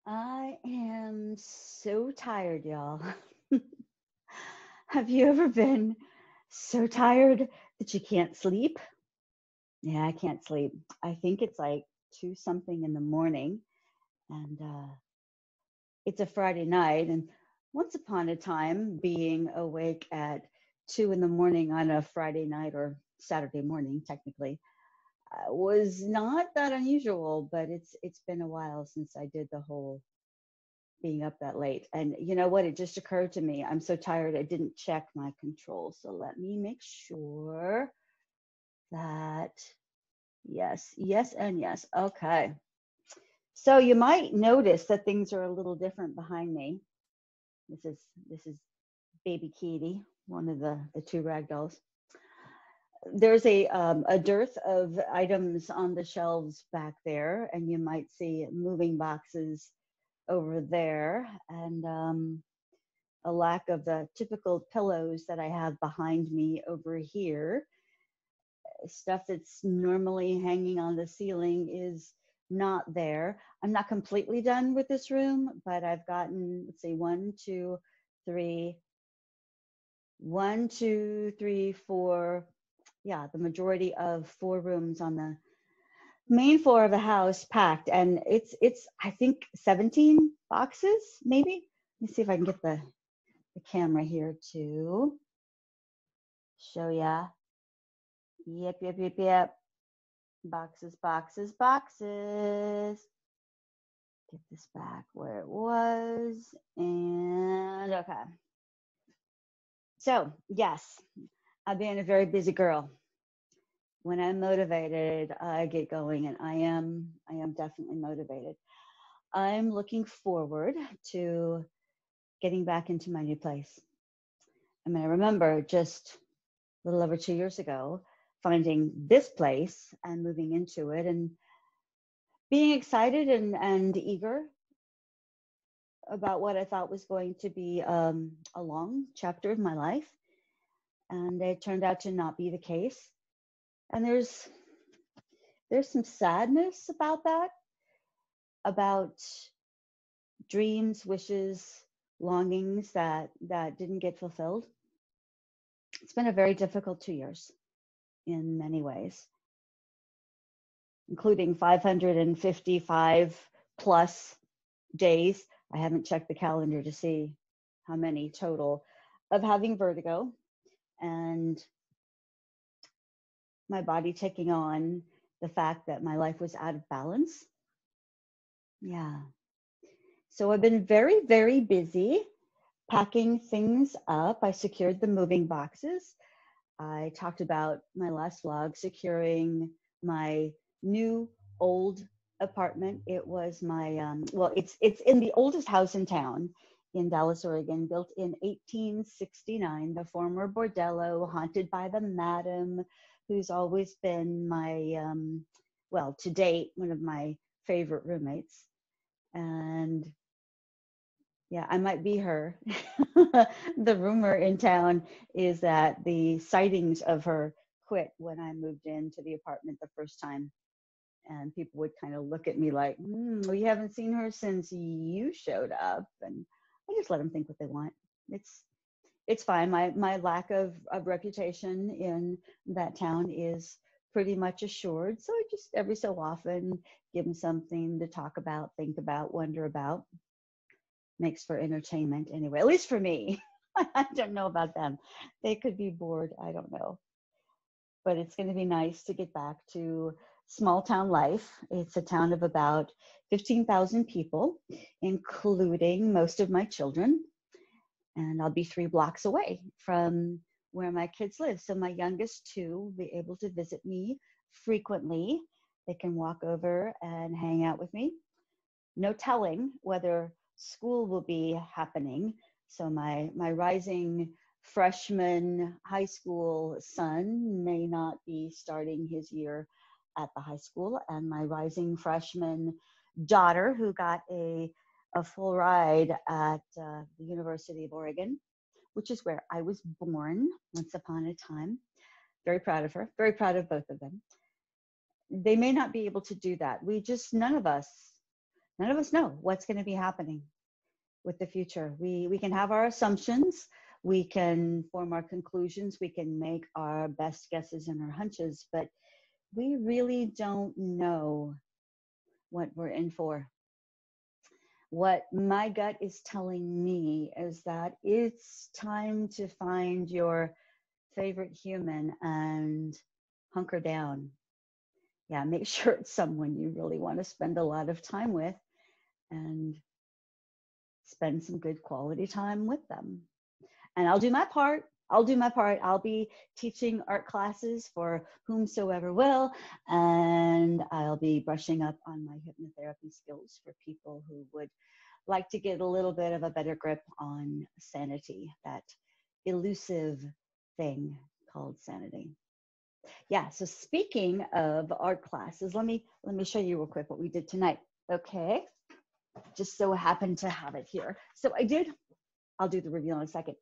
I am so tired, y'all. Have you ever been so tired that you can't sleep? Yeah, I can't sleep. I think it's like 2 something in the morning, and it's a Friday night. And once upon a time, being awake at 2 in the morning on a Friday night or Saturday morning, technically, was not that unusual. But it's been a while since I did the whole being up that late. And you know what? It just occurred to me. I'm so tired. I didn't check my controls. So let me make sure that yes, yes, and yes. Okay. So you might notice that things are a little different behind me. This is this is baby Kitty, one of the two rag dolls. There's a dearth of items on the shelves back there, and you might see moving boxes over there, and a lack of the typical pillows that I have behind me over here. Stuff that's normally hanging on the ceiling is not there. I'm not completely done with this room, but I've gotten, let's see, three, one, two, three, four. Yeah, the majority of 4 rooms on the main floor of the house packed, and it's I think 17 boxes maybe. Let me see if I can get the camera here to show ya. Yep, yep, yep, yep. Boxes, boxes, boxes. Get this back where it was. And okay. So, yes, I've been a very busy girl. When I'm motivated, I get going, and I am definitely motivated. I'm looking forward to getting back into my new place. I mean, I remember just a little over 2 years ago finding this place and moving into it and being excited and eager about what I thought was going to be a long chapter of my life. And it turned out to not be the case. And there's some sadness about that, about dreams, wishes, longings that didn't get fulfilled. It's been a very difficult 2 years in many ways, including 555 plus days. I haven't checked the calendar to see how many total of having vertigo and my body taking on the fact that my life was out of balance. Yeah. So I've been very, very busy packing things up. I secured the moving boxes. I talked about my last vlog securing my new old apartment. It was my well, it's in the oldest house in town in Dallas, Oregon, built in 1869, the former bordello haunted by the madam, who's always been my well, to date, one of my favorite roommates. And yeah, I might be her. The rumor in town is that the sightings of her quit when I moved into the apartment the first time. And people would kind of look at me like, we haven't seen her since you showed up. And I just let them think what they want. It's it's fine. My lack of reputation in that town is pretty much assured. So I just every so often give them something to talk about, think about, wonder about. Makes for entertainment anyway, at least for me. I don't know about them. They could be bored. I don't know. But it's going to be nice to get back to small town life. It's a town of about 15,000 people, including most of my children. And I'll be 3 blocks away from where my kids live. So my youngest two will be able to visit me frequently. They can walk over and hang out with me. No telling whether school will be happening. So my rising freshman high school son may not be starting his year at the high school, and my rising freshman daughter, who got a full ride at the University of Oregon, which is where I was born once upon a time. Very proud of her, very proud of both of them. They may not be able to do that. We just, none of us None of us know what's going to be happening with the future. We can have our assumptions, we can form our conclusions, we can make our best guesses and our hunches, but we really don't know what we're in for. What my gut is telling me is that it's time to find your favorite human and hunker down. Yeah, make sure it's someone you really want to spend a lot of time with and spend some good quality time with them. And I'll do my part. I'll do my part. I'll be teaching art classes for whomsoever will, and I'll be brushing up on my hypnotherapy skills for people who would like to get a little bit of a better grip on sanity, that elusive thing called sanity. Yeah, so speaking of art classes, let me show you real quick what we did tonight. Okay, just so happened to have it here. So I'll do the reveal in a second.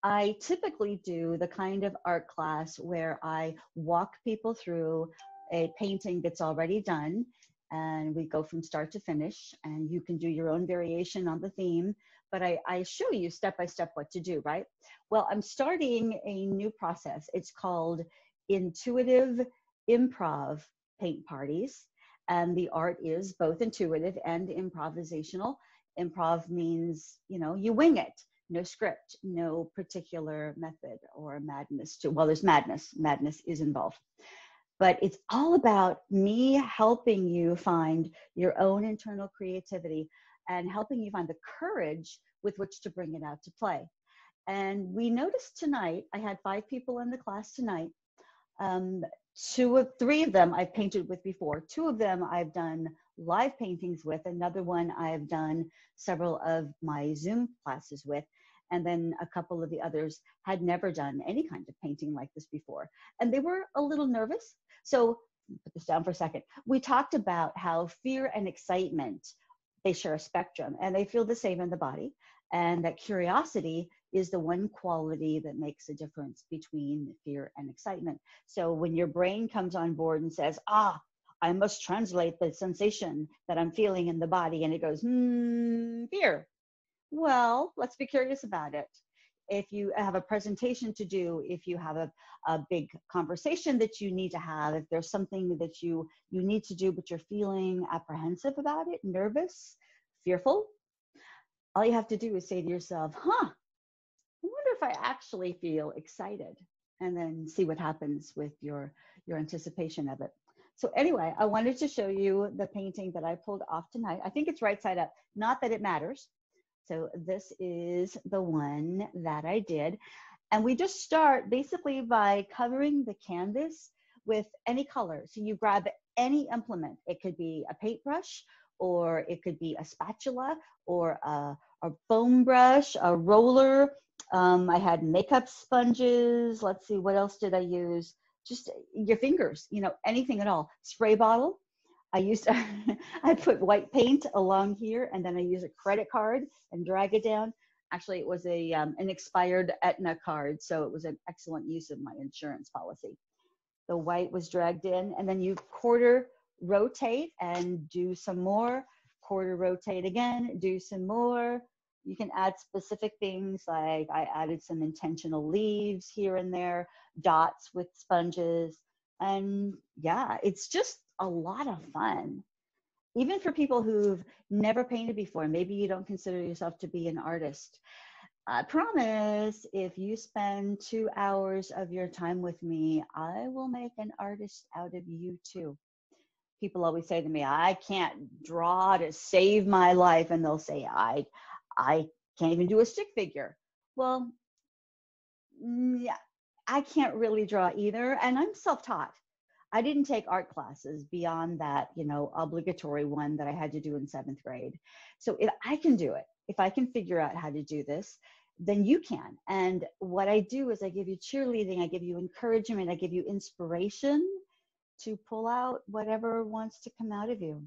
I typically do the kind of art class where I walk people through a painting that's already done, and we go from start to finish, and you can do your own variation on the theme, but I show you step by step what to do, right? Well, I'm starting a new process. It's called intuitive improv paint parties, and the art is both intuitive and improvisational. Improv means, you wing it. No script, no particular method or madness well, there's madness. Madness is involved. But it's all about me helping you find your own internal creativity and helping you find the courage with which to bring it out to play. And we noticed tonight, I had 5 people in the class tonight. 3 of them I've painted with before. 2 of them I've done live paintings with. Another one I've done several of my Zoom classes with. And then a couple of the others had never done any kind of painting like this before. And they were a little nervous. So put this down for a second. We talked about how fear and excitement, they share a spectrum and they feel the same in the body. And that curiosity is the one quality that makes a difference between fear and excitement. So when your brain comes on board and says, I must translate the sensation that I'm feeling in the body, and it goes, fear. Well, let's be curious about it. If you have a presentation to do, if you have a big conversation that you need to have, if there's something that you need to do, but you're feeling apprehensive about it, nervous, fearful, all you have to do is say to yourself, I wonder if I actually feel excited, and then see what happens with your anticipation of it. So anyway, I wanted to show you the painting that I pulled off tonight. I think it's right side up, not that it matters. So this is the one that I did. And we just start basically by covering the canvas with any color. So you grab any implement. It could be a paintbrush, or it could be a spatula, or a foam brush, a roller. I had makeup sponges. Let's see, what else did I use? Just your fingers, anything at all. Spray bottle. I put white paint along here, and then I use a credit card and drag it down. Actually, it was an expired Aetna card, so it was an excellent use of my insurance policy. The white was dragged in, and then you quarter rotate and do some more, quarter rotate again, do some more. You can add specific things, like I added some intentional leaves here and there, dots with sponges, and yeah, it's just a lot of fun. Even for people who've never painted before, maybe you don't consider yourself to be an artist. I promise, if you spend 2 hours of your time with me, I will make an artist out of you too. People always say to me, I can't draw to save my life. And they'll say, I can't even do a stick figure. Well, yeah, I can't really draw either. And I'm self-taught. I didn't take art classes beyond that, obligatory one that I had to do in 7th grade. So if I can do it, if I can figure out how to do this, then you can. And what I do is I give you cheerleading, I give you encouragement, I give you inspiration to pull out whatever wants to come out of you.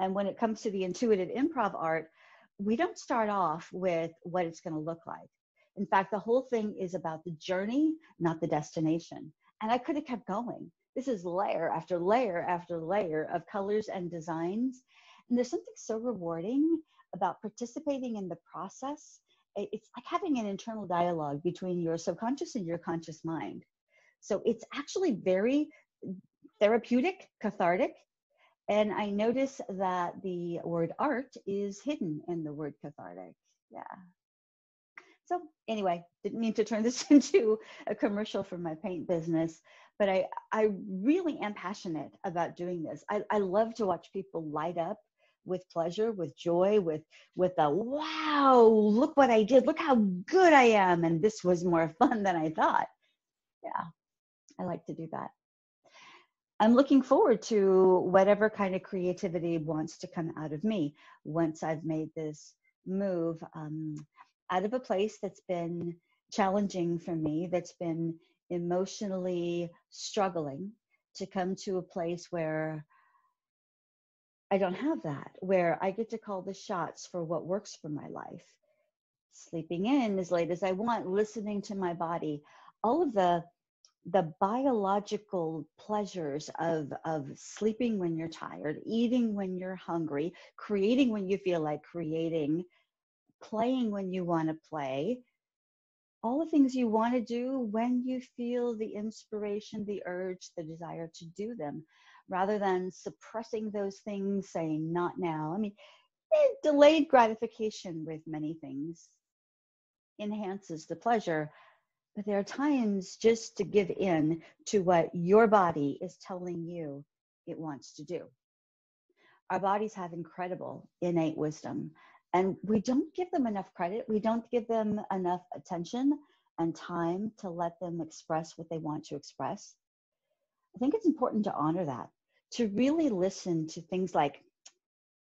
And when it comes to the intuitive improv art, we don't start off with what it's going to look like. In fact, the whole thing is about the journey, not the destination. And I could have kept going. This is layer after layer after layer of colors and designs. And there's something so rewarding about participating in the process. It's like having an internal dialogue between your subconscious and your conscious mind. So it's actually very therapeutic, cathartic. And I notice that the word art is hidden in the word cathartic. Yeah. So anyway, didn't mean to turn this into a commercial for my paint business, but I really am passionate about doing this. I love to watch people light up with pleasure, with joy, with a wow, look what I did, look how good I am. And this was more fun than I thought. Yeah, I like to do that. I'm looking forward to whatever kind of creativity wants to come out of me once I've made this move out of a place that's been challenging for me, that's been emotionally struggling, to come to a place where I don't have that, where I get to call the shots for what works for my life. Sleeping in as late as I want, listening to my body, all of the biological pleasures of sleeping when you're tired, eating when you're hungry, creating when you feel like creating, playing when you want to play, all the things you want to do when you feel the inspiration, the urge, the desire to do them, rather than suppressing those things, saying, not now. I mean, delayed gratification with many things enhances the pleasure. But there are times just to give in to what your body is telling you it wants to do. Our bodies have incredible innate wisdom, and we don't give them enough credit. We don't give them enough attention and time to let them express what they want to express. I think it's important to honor that, to really listen to things like,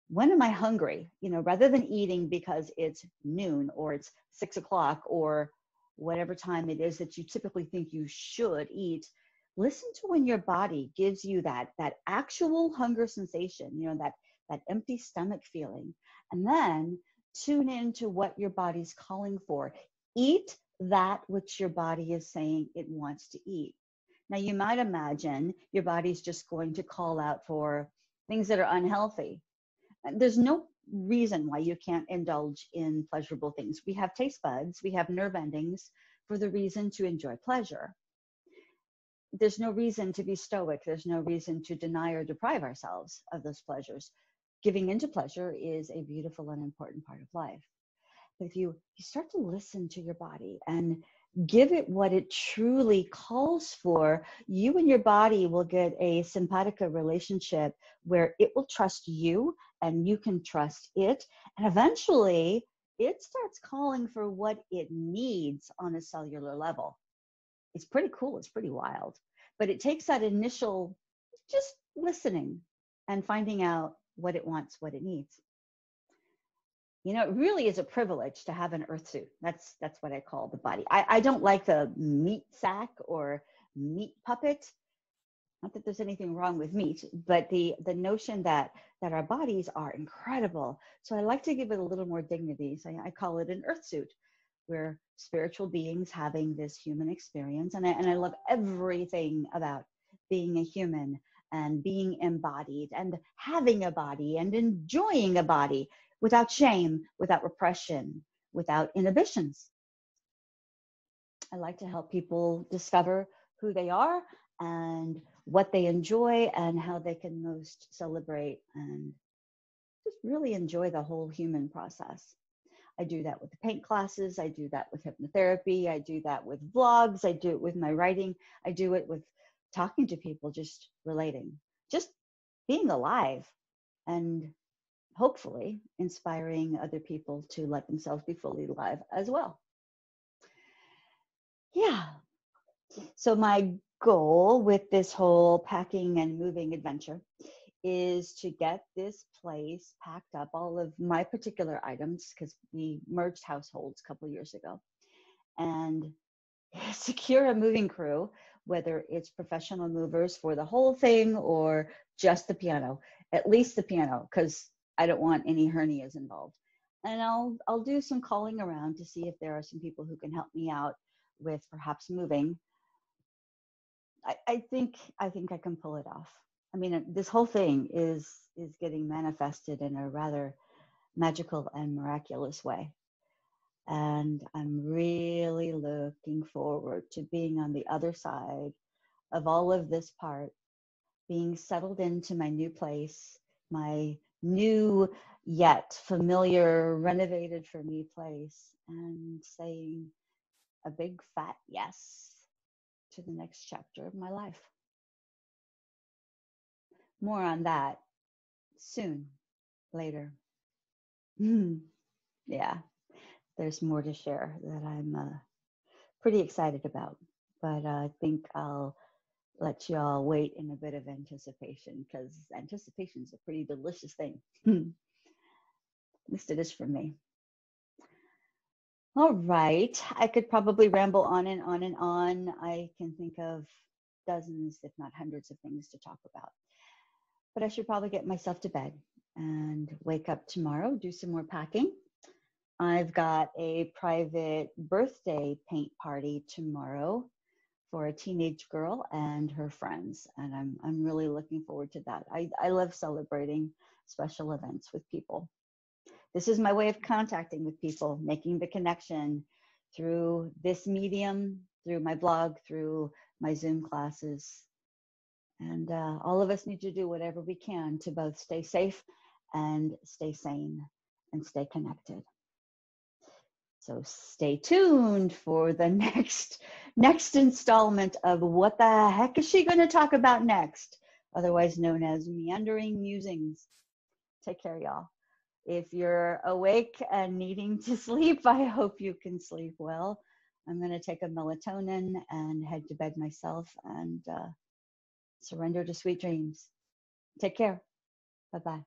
when am I hungry? You know, rather than eating because it's noon or it's 6 o'clock or whatever time it is that you typically think you should eat, listen to when your body gives you that actual hunger sensation, you know, that empty stomach feeling, and then tune into what your body's calling for. Eat that which your body is saying it wants to eat. Now, you might imagine your body's just going to call out for things that are unhealthy. There's no reason why you can't indulge in pleasurable things. We have taste buds, we have nerve endings for the reason to enjoy pleasure. There's no reason to be stoic. There's no reason to deny or deprive ourselves of those pleasures. Giving into pleasure is a beautiful and important part of life. But if you start to listen to your body and give it what it truly calls for, you and your body will get a simpatico relationship where it will trust you and you can trust it. And eventually it starts calling for what it needs on a cellular level. It's pretty cool. It's pretty wild. But it takes that initial just listening and finding out what it wants, what it needs. You know, it really is a privilege to have an earth suit. That's what I call the body. I don't like the meat sack or meat puppet. Not that there's anything wrong with meat, but the notion that our bodies are incredible. So I like to give it a little more dignity. So I call it an earth suit. We're spiritual beings having this human experience. And I love everything about being a human and being embodied and having a body and enjoying a body without shame, without repression, without inhibitions. I like to help people discover who they are and what they enjoy and how they can most celebrate and just really enjoy the whole human process. I do that with the paint classes. I do that with hypnotherapy. I do that with vlogs. I do it with my writing. I do it with talking to people, just relating, just being alive, and hopefully inspiring other people to let themselves be fully alive as well. Yeah. So my goal with this whole packing and moving adventure is to get this place packed up, all of my particular items, because we merged households a couple years ago, and secure a moving crew, whether it's professional movers for the whole thing or just the piano, at least the piano, because I don't want any hernias involved. And I'll do some calling around to see if there are some people who can help me out with perhaps moving. I think I can pull it off. I mean, this whole thing is getting manifested in a rather magical and miraculous way. And I'm really looking forward to being on the other side of all of this part, being settled into my new place, my new yet familiar, renovated for me place, and saying a big fat yes to the next chapter of my life. More on that soon, later. Yeah, there's more to share that I'm pretty excited about, but I think I'll let y'all wait in a bit of anticipation, because anticipation is a pretty delicious thing. At least it is for me. All right, I could probably ramble on and on and on. I can think of dozens, if not hundreds of things to talk about. But I should probably get myself to bed and wake up tomorrow, do some more packing. I've got a private birthday paint party tomorrow for a teenage girl and her friends, and I'm really looking forward to that. I love celebrating special events with people. This is my way of contacting with people, making the connection through this medium, through my blog, through my Zoom classes. And all of us need to do whatever we can to both stay safe and stay sane and stay connected. So stay tuned for the next installment of What the Heck Is She Going to Talk About Next, otherwise known as Meandering Musings. Take care, y'all. If you're awake and needing to sleep, I hope you can sleep well. I'm going to take a melatonin and head to bed myself and surrender to sweet dreams. Take care. Bye-bye.